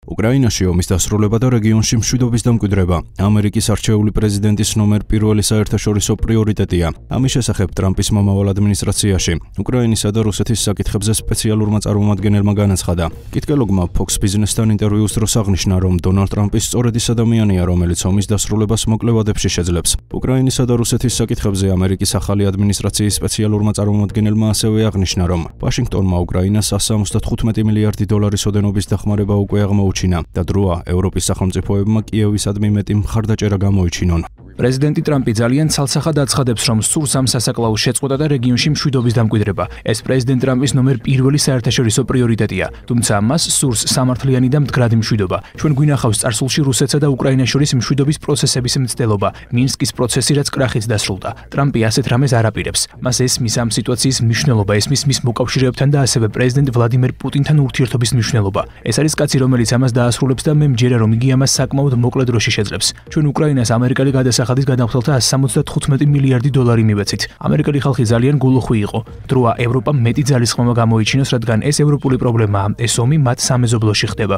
უკრაინაში ომის დასრულება და რეგიონში მშვიდობის დამკვიდრება ამერიკის არჩეული პრეზიდენტის ნომერ პირველი საერთაშორისო პრიორიტეტია. ამის შესახებ ტრამპის მომავალ ადმინისტრაციაში უკრაინისა და რუსეთის საკითხებზე სპეციალურმა წარმომადგენელმა განაცხადა. კითხელოგმა Fox Business-თან ინტერვიუს დროს აღნიშნა, რომ დონალდ ტრამპი სწორედ ის ადამიანია, რომელიც ომის დასრულებას მოკლევადებში შეძლებს. უკრაინისა და რუსეთის საკითხებზე ამერიკის ახალი ადმინისტრაციის სპეციალურმა წარმომადგენელმა ასევე აღნიშნა, რომ ვაშინგტონმა უკრაინას 175 მილიარდი დოლარის ოდენობის დახმარება უკვე აღმოუჩინა და დროა ევროპის სახელმწიფოებმა კიევისადმი მეტი მხარდაჭერა გამოიჩინონ. პრეზიდენტი ტრამპი ძალიან ცალსახად აცხადებს, რომ სურს ამ სასაკლაოს შეწყვეტა და რეგიონში მშვიდობის დამკვიდრება. ეს პრეზიდენტ ტრამპის ნომერ პირველი საერთაშორისო პრიორიტეტია. თუმცა მას სურს სამართლიანი და მდგრადი მშვიდობა. ჩვენ გვინახავს წარსულში რუსეთსა და უკრაინას შორის მშვიდობის პროცესების მცდელობა. მინსკის პროცესი რაც კრახით დასრულდა. ტრამპი ასეთ რამეს არ აპირებს. მას ესმის ამ სიტუაციის მნიშვნელობა, ესმის მის მოკავშირეებთან და ასევე პრეზიდენტ ვლადიმერ პუტინთან ურთიერთობის მნიშვნელობა. ეს არის კაცი, რომელიც ამას დაასრულებს და მე მჯერა, რომ იგი ამას საკმაოდ მოკლე დროში შეძლებს. ჩვენ უკრაინას ამერიკელი გადასახადის გადამხდელთა 175 მილიარდი დოლარი მივეცით. ამერიკელი ხალხი ძალიან გულუხვი იყო. დროა ევროპამ მეტი ძალისხმევა გამოიჩინოს, რადგან ეს ევროპული პრობლემაა. ეს ომი მათ სამეზობლოში ხდება.